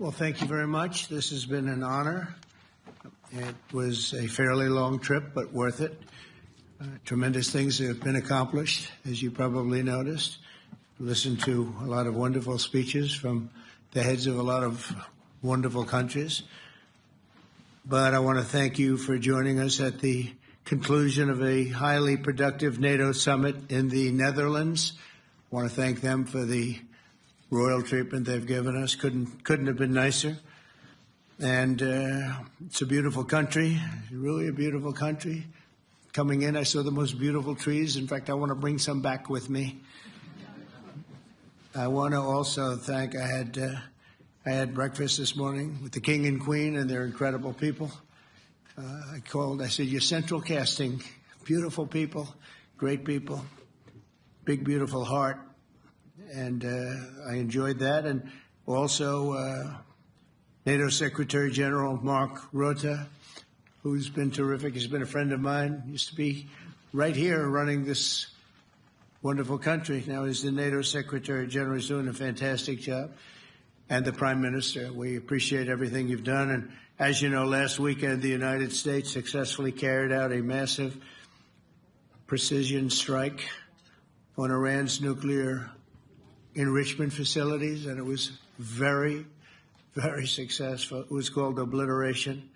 Well, thank you very much. This has been an honor. It was a fairly long trip, but worth it. Tremendous things have been accomplished, as you probably noticed. Listened to a lot of wonderful speeches from the heads of a lot of wonderful countries. But I want to thank you for joining us at the conclusion of a highly productive NATO summit in the Netherlands. I want to thank them for the royal treatment they've given us. Couldn't have been nicer. And it's a beautiful country, really a beautiful country. Coming in, I saw the most beautiful trees. In fact, I want to bring some back with me. I want to also thank, I had breakfast this morning with the King and Queen, and they're incredible people. I said, you're central casting, beautiful people, great people, big, beautiful heart. And I enjoyed that. And also NATO Secretary General Mark Rutte, who's been terrific. He's been a friend of mine, used to be right here running this wonderful country. Now he's the NATO Secretary General. He's doing a fantastic job. And the Prime Minister, we appreciate everything you've done. And as you know, last weekend, the United States successfully carried out a massive precision strike on Iran's nuclear enrichment facilities, and it was very, very successful. It was called obliteration.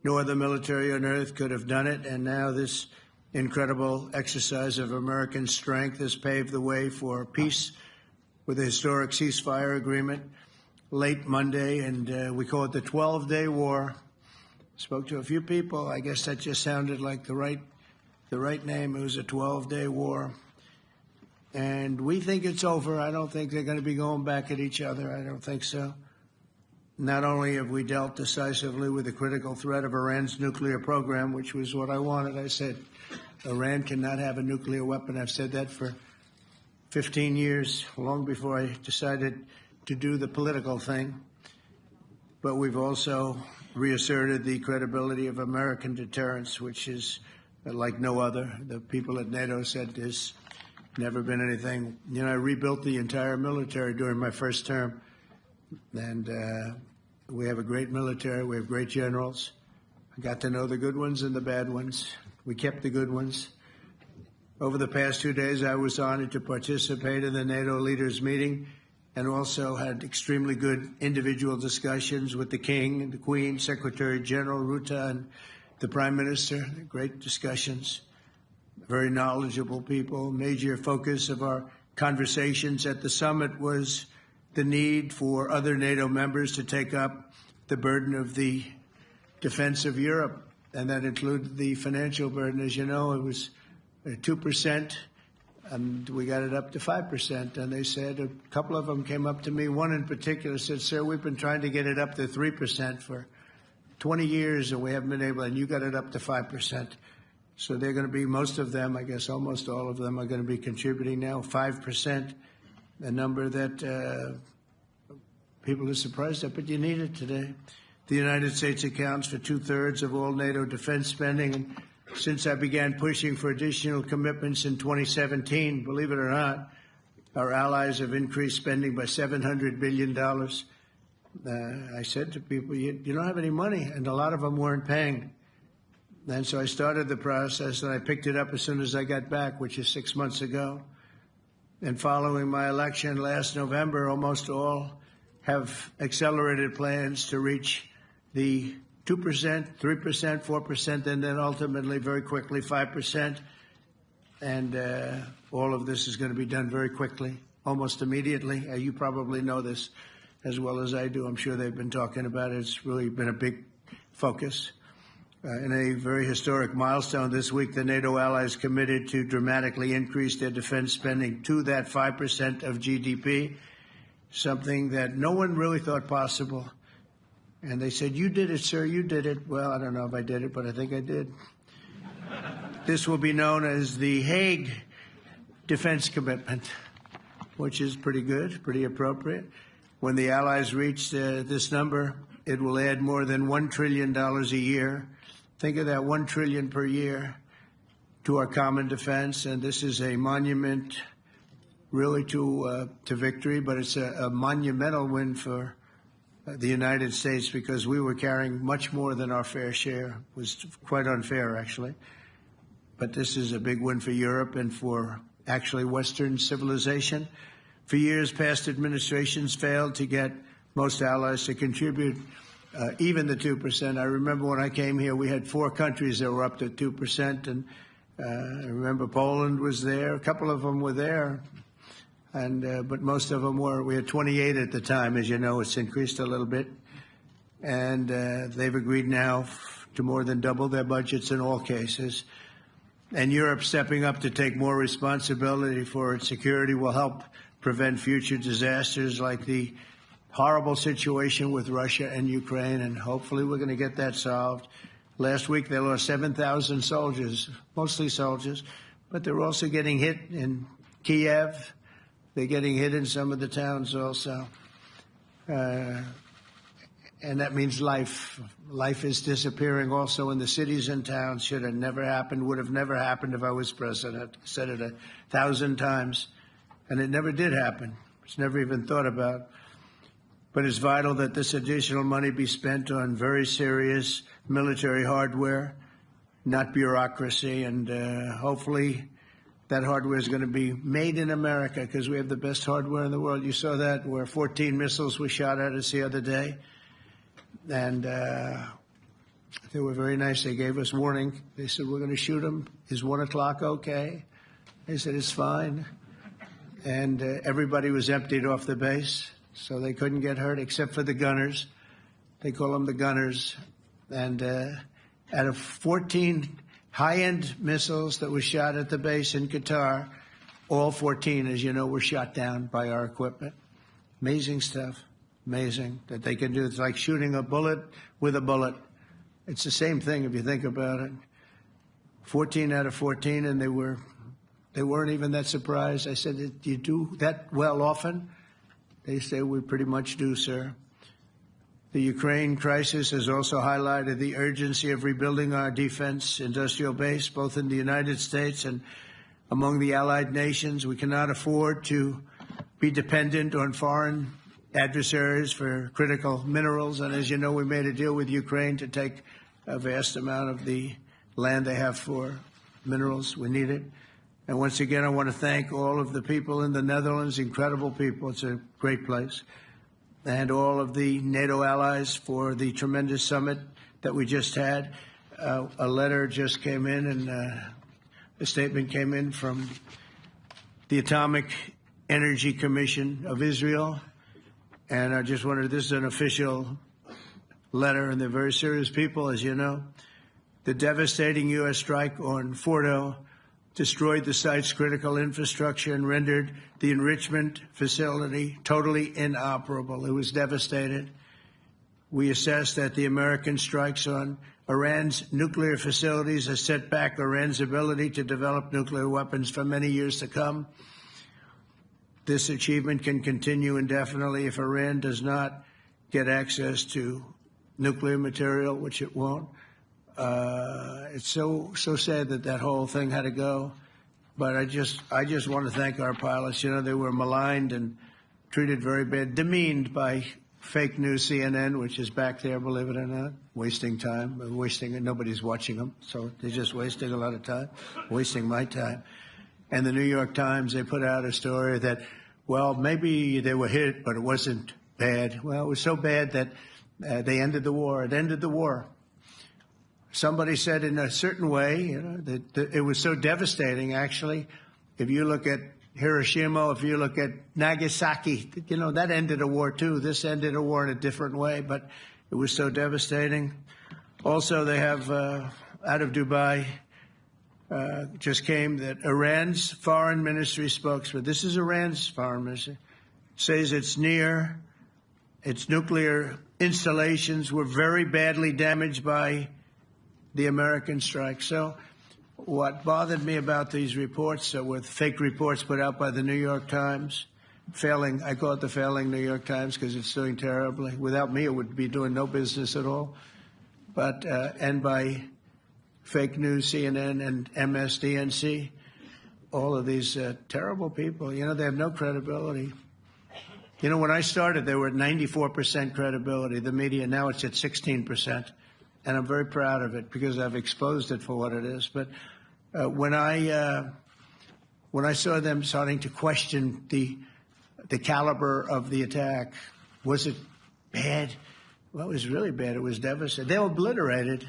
No other military on earth could have done it, and now this incredible exercise of American strength has paved the way for peace with a historic ceasefire agreement late Monday, and we call it the 12-day war. Spoke to a few people. I guess that just sounded like the right name. It was a 12-day war. And we think it's over. I don't think they're going to be going back at each other. I don't think so. Not only have we dealt decisively with the critical threat of Iran's nuclear program, which was what I wanted. I said, Iran cannot have a nuclear weapon. I've said that for 15 years, long before I decided to do the political thing. But we've also reasserted the credibility of American deterrence, which is like no other. The people at NATO said there's never been anything. You know, I rebuilt the entire military during my first term. And we have a great military. We have great generals. I got to know the good ones and the bad ones. We kept the good ones. Over the past 2 days, I was honored to participate in the NATO leaders meeting and also had extremely good individual discussions with the King and the Queen, Secretary General Rutte, and the Prime Minister. Great discussions. Very knowledgeable people. Major focus of our conversations at the summit was the need for other NATO members to take up the burden of the defense of Europe, and that included the financial burden. As you know, it was 2%, and we got it up to 5%. And they said, a couple of them came up to me. One in particular said, sir, we've been trying to get it up to 3% for 20 years, and we haven't been able, and you got it up to 5%. So they're going to be, most of them, I guess almost all of them, are going to be contributing now, 5%, a number that people are surprised at, but you need it today. The United States accounts for 2/3 of all NATO defense spending. And since I began pushing for additional commitments in 2017, believe it or not, our allies have increased spending by $700 billion. I said to people, you don't have any money, and a lot of them weren't paying. And so I started the process, and I picked it up as soon as I got back, which is 6 months ago. And following my election last November, almost all have accelerated plans to reach the 2%, 3%, 4%, and then ultimately, very quickly, 5%. And all of this is going to be done very quickly, almost immediately. You probably know this as well as I do. I'm sure they've been talking about it. It's really been a big focus. In a very historic milestone this week, the NATO allies committed to dramatically increase their defense spending to that 5% of GDP, something that no one really thought possible. And they said, you did it, sir, you did it. Well, I don't know if I did it, but I think I did. This will be known as the Hague Defense Commitment, which is pretty good, pretty appropriate. When the allies reach this number, it will add more than $1 trillion a year. Think of that, $1 trillion per year to our common defense. And this is a monument really to victory, but it's a monumental win for the United States, because we were carrying much more than our fair share. It was quite unfair, actually. But this is a big win for Europe and for actually Western civilization. For years, past administrations failed to get most allies to contribute even the 2%. I remember when I came here, we had 4 countries that were up to 2%, and I remember Poland was there. A couple of them were there, and but most of them were. We had 28 at the time. As you know, it's increased a little bit, and they've agreed now to more than double their budgets in all cases. And Europe stepping up to take more responsibility for its security will help prevent future disasters like the horrible situation with Russia and Ukraine, and hopefully we're going to get that solved. Last week they lost 7,000 soldiers, mostly soldiers, but they're also getting hit in Kiev. They're getting hit in some of the towns also. And that means life. Life is disappearing also in the cities and towns. Should have never happened, would have never happened if I was president. I said it 1,000 times, and it never did happen. It's never even thought about. But it's vital that this additional money be spent on very serious military hardware, not bureaucracy. And hopefully that hardware is going to be made in America, because we have the best hardware in the world. You saw that, where 14 missiles were shot at us the other day. And they were very nice. They gave us warning. They said, we're going to shoot them. Is 1 o'clock okay? They said, it's fine. And everybody was emptied off the base, so they couldn't get hurt except for the gunners. They call them the gunners. And out of 14 high-end missiles that were shot at the base in Qatar, all 14, as you know, were shot down by our equipment. Amazing stuff. Amazing that they can do. It's like shooting a bullet with a bullet. It's the same thing if you think about it. 14 out of 14, and they weren't even that surprised. I said, do you do that well often? They say, we pretty much do, sir. The Ukraine crisis has also highlighted the urgency of rebuilding our defense industrial base, both in the United States and among the allied nations. We cannot afford to be dependent on foreign adversaries for critical minerals. And as you know, we made a deal with Ukraine to take a vast amount of the land they have for minerals. We need it. And once again, I want to thank all of the people in the Netherlands, incredible people. It's a great place. And all of the NATO allies for the tremendous summit that we just had. A letter just came in, and a statement came in from the Atomic Energy Commission of Israel. And I just wanted, this is an official letter, and they're very serious people, as you know. The devastating U.S. strike on Fordo destroyed the site's critical infrastructure and rendered the enrichment facility totally inoperable. It was devastated. We assess that the American strikes on Iran's nuclear facilities has set back Iran's ability to develop nuclear weapons for many years to come. This achievement can continue indefinitely if Iran does not get access to nuclear material, which it won't. It's so sad that that whole thing had to go. But I just want to thank our pilots. You know, they were maligned and treated very bad, demeaned by fake news CNN, which is back there, believe it or not, wasting time, wasting it. Nobody's watching them, so they're just wasting a lot of time, wasting my time. And the New York Times, they put out a story that, well, maybe they were hit, but it wasn't bad. Well, it was so bad that they ended the war. It ended the war. Somebody said in a certain way, you know, that it was so devastating, actually. If you look at Hiroshima, if you look at Nagasaki, you know, that ended a war too. This ended a war in a different way, but it was so devastating. Also, they have, out of Dubai, just came that Iran's foreign ministry spokesman, this is Iran's foreign ministry, says its nuclear installations were very badly damaged by the American strike. So what bothered me about these reports with fake reports put out by the New York Times, failing, I call it the failing New York Times because it's doing terribly. Without me, it would be doing no business at all. But, and by fake news, CNN and MSDNC, all of these terrible people, you know, they have no credibility. You know, when I started, they were at 94% credibility, the media. Now it's at 16%. And I'm very proud of it because I've exposed it for what it is. But when I saw them starting to question the caliber of the attack, was it bad? Well, it was really bad. It was devastating. They obliterated. In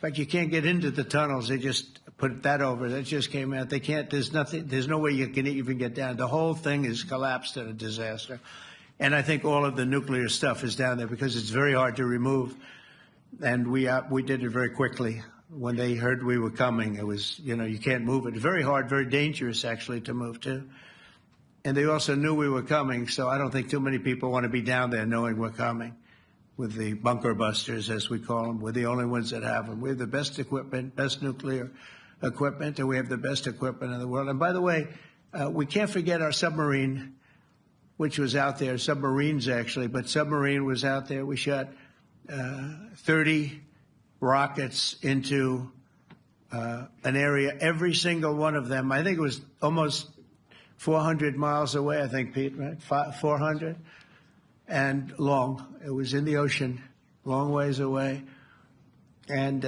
fact, you can't get into the tunnels. They just put that over. That just came out. They can't. There's nothing. There's no way you can even get down. The whole thing is collapsed in a disaster. And I think all of the nuclear stuff is down there because it's very hard to remove. And we did it very quickly. When they heard we were coming, it was, you know, you can't move it. Very hard, very dangerous, actually, to move to. And they also knew we were coming, so I don't think too many people want to be down there knowing we're coming. With the bunker busters, as we call them, we're the only ones that have them. We have the best equipment, best nuclear equipment, and we have the best equipment in the world. And by the way, we can't forget our submarine, which was out there, submarines actually, but submarine was out there. We shot 30 rockets into an area, every single one of them. I think it was almost 400 miles away, I think, Pete, right? 400? And long. It was in the ocean, long ways away. And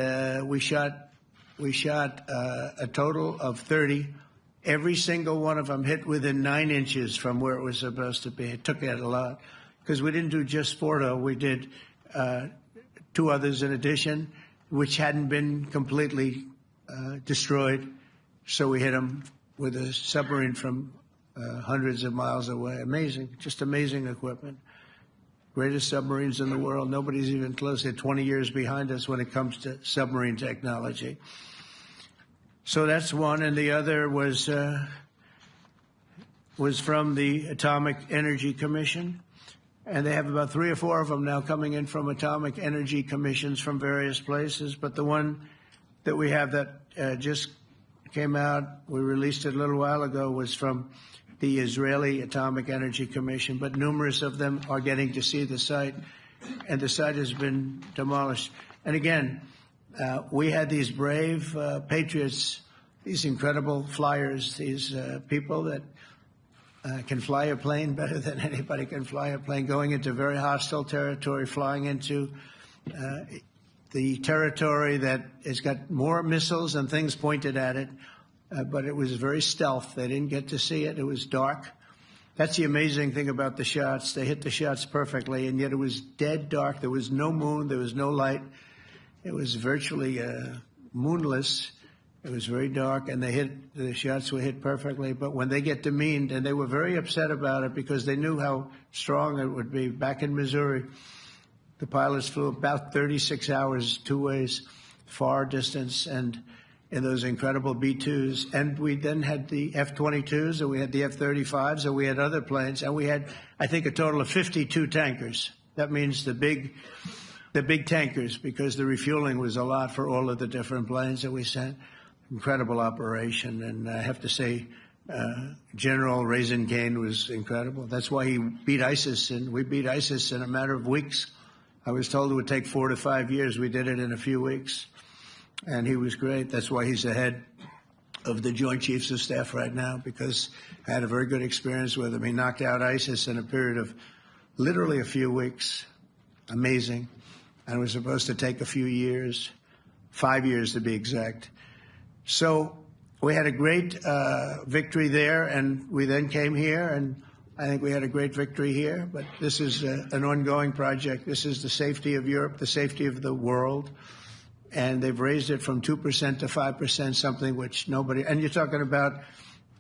we shot a total of 30. Every single one of them hit within 9 inches from where it was supposed to be. It took that a lot because we didn't do just Fordo. We did 2 others in addition, which hadn't been completely destroyed. So we hit them with a submarine from hundreds of miles away. Amazing, just amazing equipment. Greatest submarines in the world. Nobody's even close. They're 20 years behind us when it comes to submarine technology. So that's one, and the other was from the Atomic Energy Commission, and they have about 3 or 4 of them now coming in from atomic energy commissions from various places. But the one that we have that just came out, we released it a little while ago, was from the Israeli Atomic Energy Commission, but numerous of them are getting to see the site, and the site has been demolished. And again, we had these brave patriots, these incredible flyers, these people that can fly a plane better than anybody can fly a plane, going into very hostile territory, flying into the territory that has got more missiles and things pointed at it. But it was very stealth. They didn't get to see it. It was dark. That's the amazing thing about the shots. They hit the shots perfectly, and yet it was dead dark. There was no moon. There was no light. It was virtually moonless. It was very dark, and the shots were hit perfectly. But when they get demeaned, and they were very upset about it because they knew how strong it would be. Back in Missouri, the pilots flew about 36 hours, 2 ways, far distance, and in those incredible B-2s. And we then had the F-22s, and we had the F-35s, and we had other planes, and we had, I think, a total of 52 tankers. That means the big tankers, because the refueling was a lot for all of the different planes that we sent. Incredible operation, and I have to say, General Raisin Cain was incredible. That's why he beat ISIS, and we beat ISIS in a matter of weeks. I was told it would take 4 to 5 years. We did it in a few weeks. And he was great. That's why he's the head of the Joint Chiefs of Staff right now, because I had a very good experience with him. He knocked out ISIS in a period of literally a few weeks. Amazing. And it was supposed to take a few years, 5 years to be exact. So we had a great victory there, and we then came here, and I think we had a great victory here. But this is an ongoing project. This is the safety of Europe, the safety of the world. And they've raised it from 2% to 5%, something which nobody, and you're talking about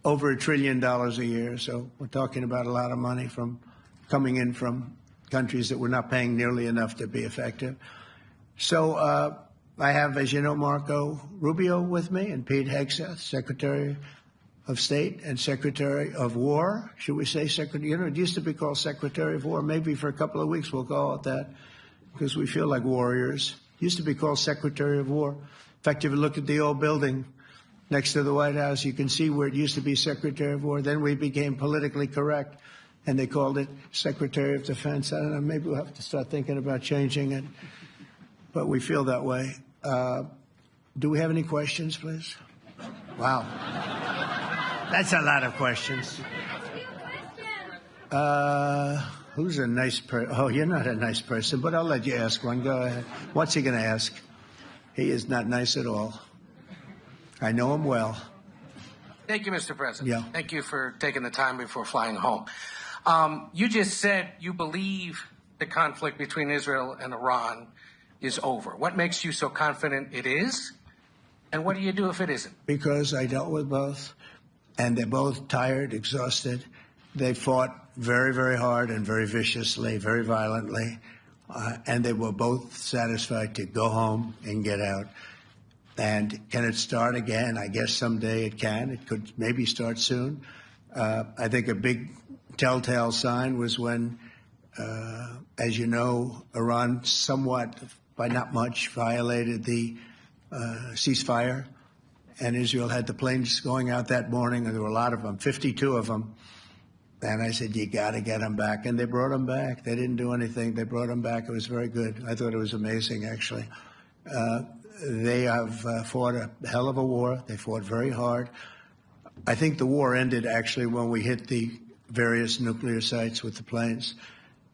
over $1 trillion a year. So we're talking about a lot of money coming in from countries that we're not paying nearly enough to be effective. So I have, as you know, Marco Rubio with me, and Pete Hegseth, Secretary of State and Secretary of War. Should we say Secretary? You know, it used to be called Secretary of War. Maybe for a couple of weeks we'll call it that because we feel like warriors. Used to be called Secretary of War. In fact, if you look at the old building next to the White House, you can see where it used to be Secretary of War. Then we became politically correct, and they called it Secretary of Defense. I don't know, maybe we'll have to start thinking about changing it, but we feel that way. Do we have any questions, please? Wow. That's a lot of questions. Who's a nice person? Oh, you're not a nice person, but I'll let you ask one. Go ahead. What's he going to ask? He is not nice at all. I know him well. Thank you, Mr. President. Yeah. Thank you for taking the time before flying home. You just said you believe the conflict between Israel and Iran is over. What makes you so confident it is? And what do you do if it isn't? Because I dealt with both, and they're both tired, exhausted. They fought very, very hard and very viciously, very violently, and they were both satisfied to go home and get out. And can it start again? I guess someday it can. It could maybe start soon. I think a big telltale sign was when, as you know, Iran somewhat, by not much, violated the ceasefire, and Israel had the planes going out that morning, and there were a lot of them, 52 of them. And I said, you got to get them back. And they brought them back. They didn't do anything. They brought them back. It was very good. I thought it was amazing, actually. They have fought a hell of a war. They fought very hard. I think the war ended, actually, when we hit the various nuclear sites with the planes.